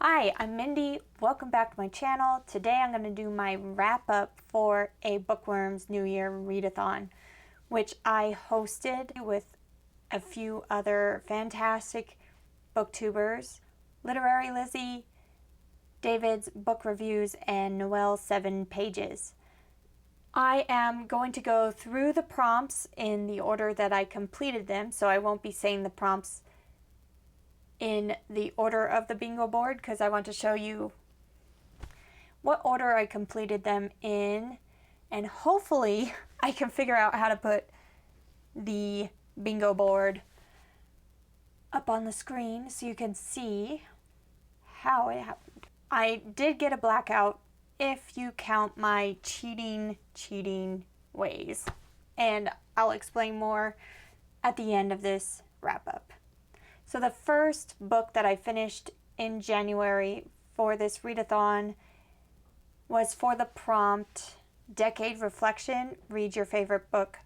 Hi, I'm Mindy. Welcome back to my channel. Today I'm going to do my wrap up for a Bookworm's New Year Readathon, which I hosted with a few other fantastic booktubers, Literary Lizzie, David's Book Reviews, and Noelle's 7 Pages. I am going to go through the prompts in the order that I completed them, so I won't be saying the prompts in the order of the bingo board because I want to show you what order I completed them in, and hopefully I can figure out how to put the bingo board up on the screen so you can see how it happened. I did get a blackout if you count my cheating ways, and I'll explain more at the end of this wrap up. So the first book that I finished in January for this readathon was for the prompt Decade Reflection, read your favorite book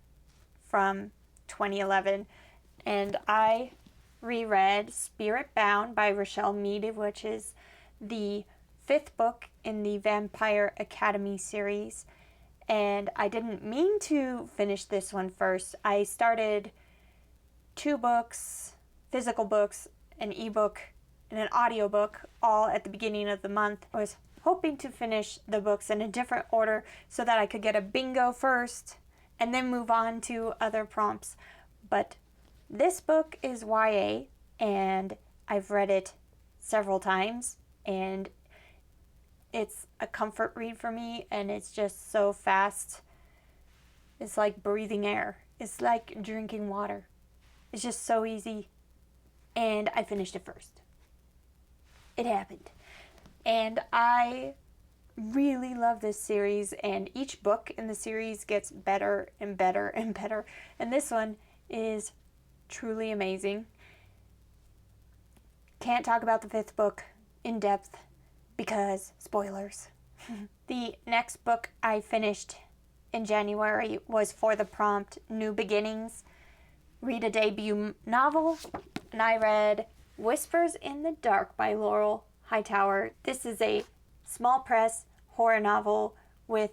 from 2011. And I reread Spirit Bound by Rochelle Mead, which is the 5th book in the Vampire Academy series. And I didn't mean to finish this one first. I started 2 books, physical books, an ebook, and an audiobook all at the beginning of the month. I was hoping to finish the books in a different order so that I could get a bingo first and then move on to other prompts. But this book is YA, and I've read it several times, and it's a comfort read for me, and it's just so fast. It's like breathing air. It's like drinking water. It's just so easy. And I finished it first. It happened. And I really love this series, and each book in the series gets better and better and better. And this one is truly amazing. Can't talk about the 5th book in depth because spoilers. The next book I finished in January was for the prompt New Beginnings, read a debut novel. And I read Whispers in the Dark by Laurel Hightower. This is a small press horror novel with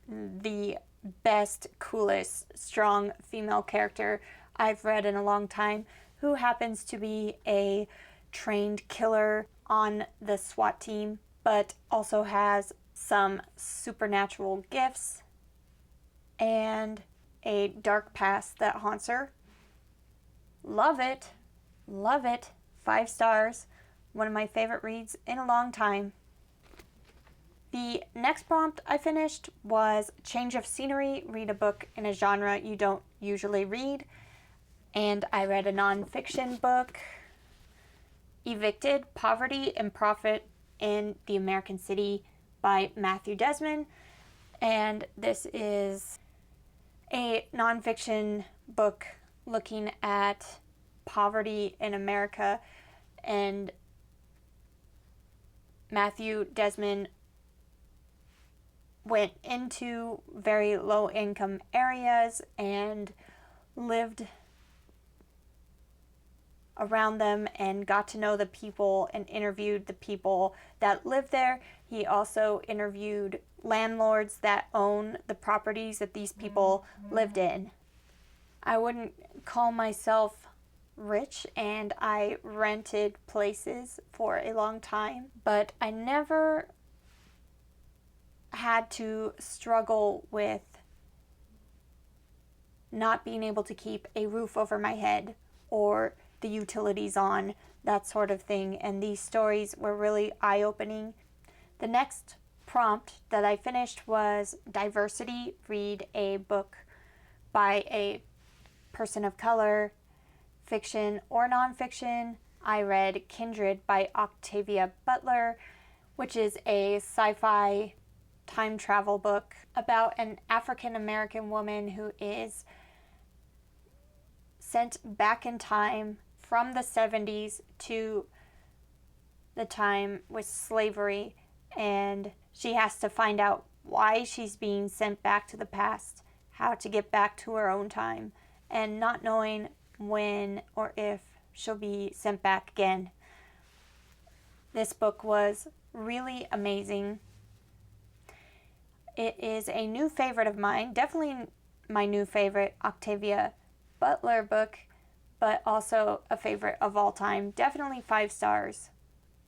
the best, coolest, strong female character I've read in a long time, who happens to be a trained killer on the SWAT team, but also has some supernatural gifts and a dark past that haunts her. Love it. Love it. 5 stars. One of my favorite reads in a long time. The next prompt I finished was Change of Scenery, read a book in a genre you don't usually read. And I read a nonfiction book, Evicted, Poverty and Profit in the American City by Matthew Desmond. And this is a nonfiction book looking at poverty in America, and Matthew Desmond went into very low income areas and lived around them and got to know the people and interviewed the people that lived there. He also interviewed landlords that own the properties that these people lived in. I wouldn't call myself rich, and I rented places for a long time, but I never had to struggle with not being able to keep a roof over my head or the utilities on, that sort of thing, and these stories were really eye-opening. The next prompt that I finished was Diversity, read a book by a person of color, fiction or nonfiction. I read Kindred by Octavia Butler, which is a sci-fi time travel book about an African American woman who is sent back in time from the 70s to the time with slavery, and she has to find out why she's being sent back to the past, how to get back to her own time, and not knowing when or if she'll be sent back again. This book was really amazing. It is a new favorite of mine, definitely my new favorite Octavia Butler book, but also a favorite of all time. Definitely 5 stars.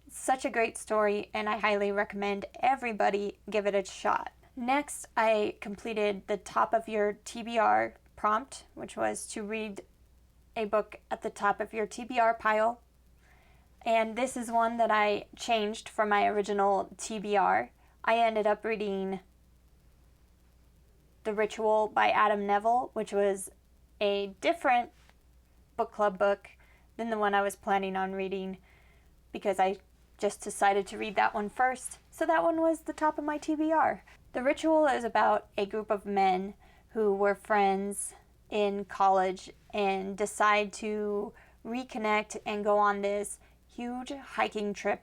It's such a great story, and I highly recommend everybody give it a shot. Next, I completed the top of your TBR prompt, which was to read a book at the top of your TBR pile. And this is one that I changed from my original TBR. I ended up reading The Ritual by Adam Neville, which was a different book club book than the one I was planning on reading, because I just decided to read that one first. So that one was the top of my TBR. The Ritual is about a group of men who were friends in college and decide to reconnect and go on this huge hiking trip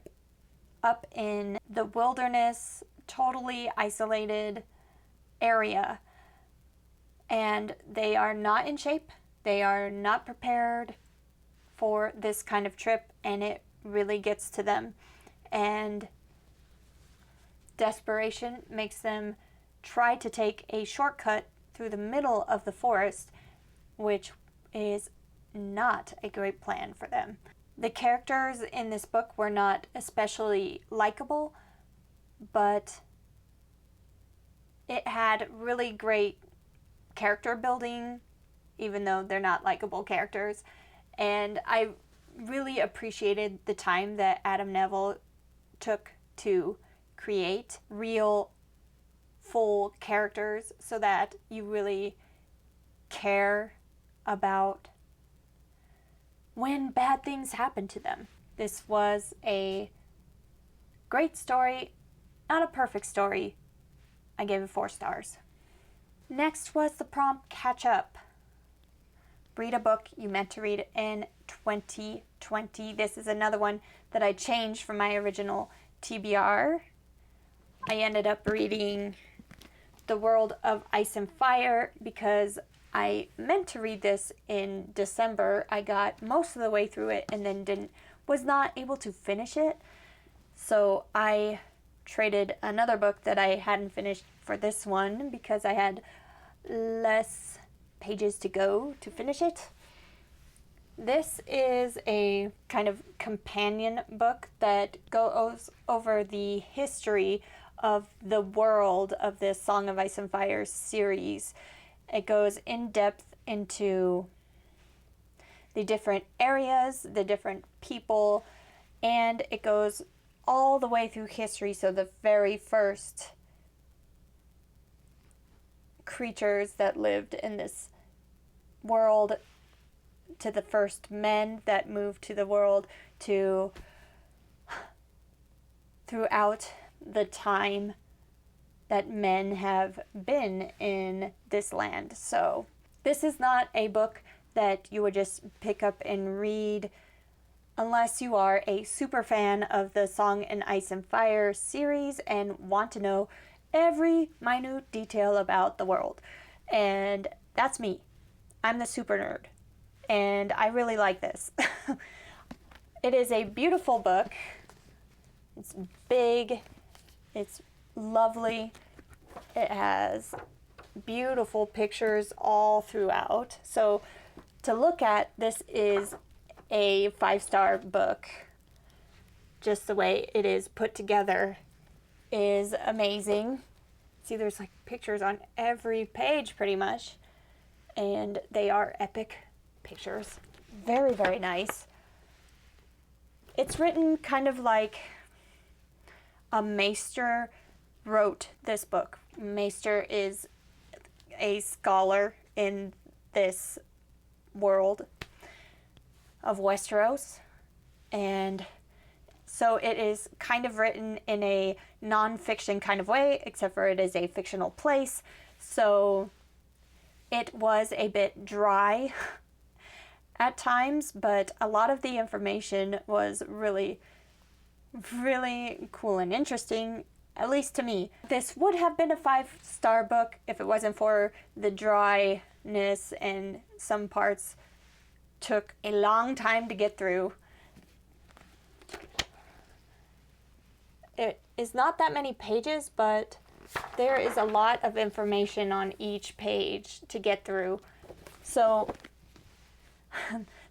up in the wilderness, totally isolated area. And they are not in shape. They are not prepared for this kind of trip, and it really gets to them. And desperation makes them try to take a shortcut through the middle of the forest, which is not a great plan for them. The characters in this book were not especially likable, but it had really great character building, even though they're not likable characters. And I really appreciated the time that Adam Neville took to create real, full characters so that you really care about when bad things happen to them. This was a great story, not a perfect story. I gave it 4 stars. Next was the prompt Catch Up. Read a book you meant to read in 2020. This is another one that I changed from my original TBR. I ended up reading The World of Ice and Fire because I meant to read this in December. I got most of the way through it and then was not able to finish it. So I traded another book that I hadn't finished for this one because I had less pages to go to finish it. This is a kind of companion book that goes over the history of the world of this Song of Ice and Fire series. It goes in depth into the different areas, the different people, and it goes all the way through history. So the very first creatures that lived in this world, to the first men that moved to the world, to throughout the time that men have been in this land. So this is not a book that you would just pick up and read unless you are a super fan of the Song and Ice and Fire series and want to know every minute detail about the world. And that's me. I'm the super nerd. And I really like this. It is a beautiful book. It's big. It's lovely. It has beautiful pictures all throughout. So to look at, this is a 5-star book. Just the way it is put together is amazing. See, there's like pictures on every page pretty much, and they are epic pictures. Very, very nice. It's written kind of like a maester wrote this book. Maester is a scholar in this world of Westeros, and so it is kind of written in a non-fiction kind of way, except for it is a fictional place. So it was a bit dry at times, but a lot of the information was really, really cool and interesting, at least to me. This would have been a 5-star book if it wasn't for the dryness, and some parts took a long time to get through. It is not that many pages, but there is a lot of information on each page to get through. So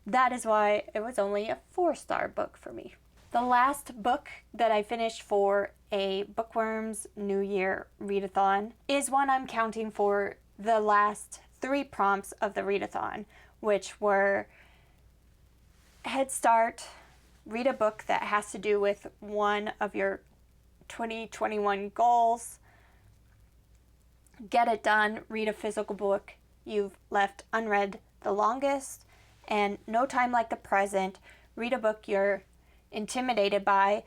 that is why it was only a 4-star book for me. The last book that I finished for a Bookworms New Year Readathon is one I'm counting for the last 3 prompts of the Readathon, which were Head Start, read a book that has to do with one of your 2021 goals, Get It Done, read a physical book you've left unread the longest, and No Time Like the Present, read a book you're intimidated by.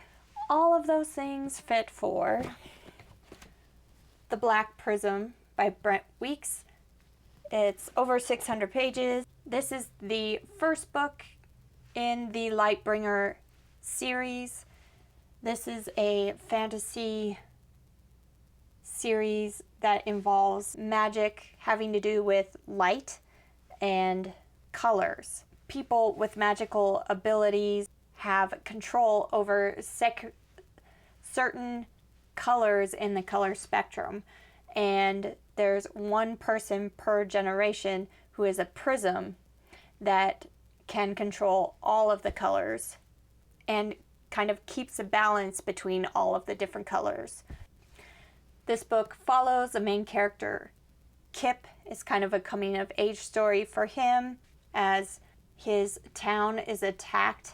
All of those things fit for The Black Prism by Brent Weeks. It's over 600 pages. This is the first book in the Lightbringer series. This is a fantasy series that involves magic having to do with light and colors. People with magical abilities have control over certain colors in the color spectrum, and there's one person per generation who is a prism that can control all of the colors and kind of keeps a balance between all of the different colors. This book follows the main character, Kip. It's kind of a coming of age story for him as his town is attacked.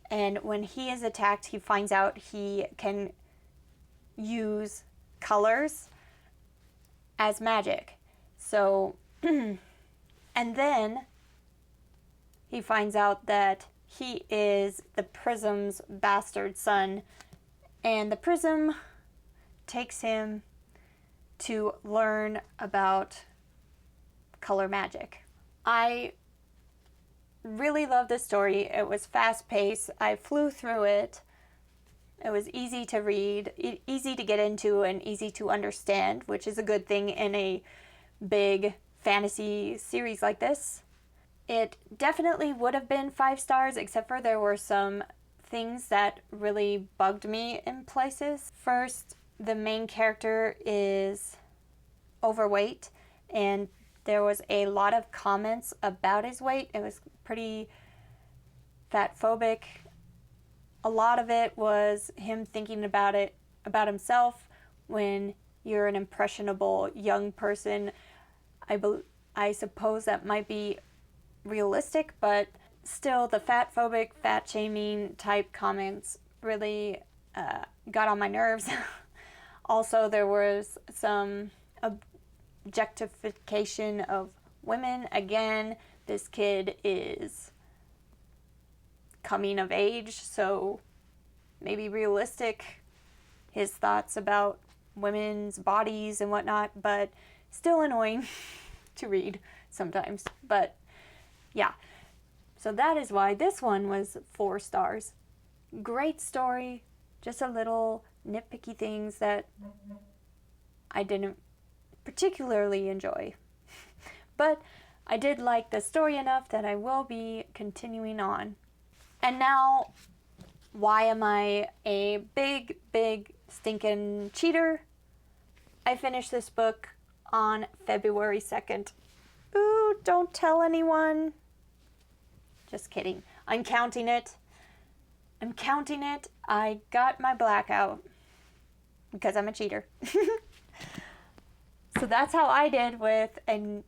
And when he is attacked, he finds out he can use colors as magic. So, and then he finds out that he is the Prism's bastard son, and the Prism takes him to learn about color magic. I really love this story. It was fast-paced. I flew through it. It was easy to read, easy to get into, and easy to understand, which is a good thing in a big fantasy series like this. It definitely would have been 5 stars, except for there were some things that really bugged me in places. First, the main character is overweight, and there was a lot of comments about his weight. It was pretty fat-phobic. A lot of it was him thinking about himself when you're an impressionable young person. I suppose that might be realistic, but still the fat-phobic, fat-shaming type comments really got on my nerves. Also, there was some objectification of women. Again, this kid is coming of age, so maybe realistic, his thoughts about women's bodies and whatnot, but still annoying to read sometimes. But yeah, so that is why this one was 4 stars. Great story, just a little nitpicky things that I didn't particularly enjoy. But I did like the story enough that I will be continuing on. And now, why am I a big stinking cheater? I finished this book on February 2nd. Ooh, don't tell anyone. Just kidding. I'm counting it. I got my blackout because I'm a cheater. So that's how I did with a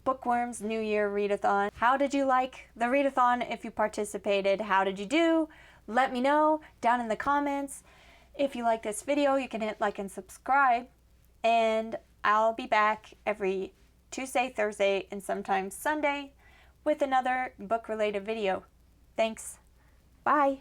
Bookworms New Year Readathon. How did you like the Readathon? If you participated, how did you do? Let me know down in the comments. If you like this video, you can hit like and subscribe. And I'll be back every Tuesday, Thursday, and sometimes Sunday with another book-related video. Thanks. Bye.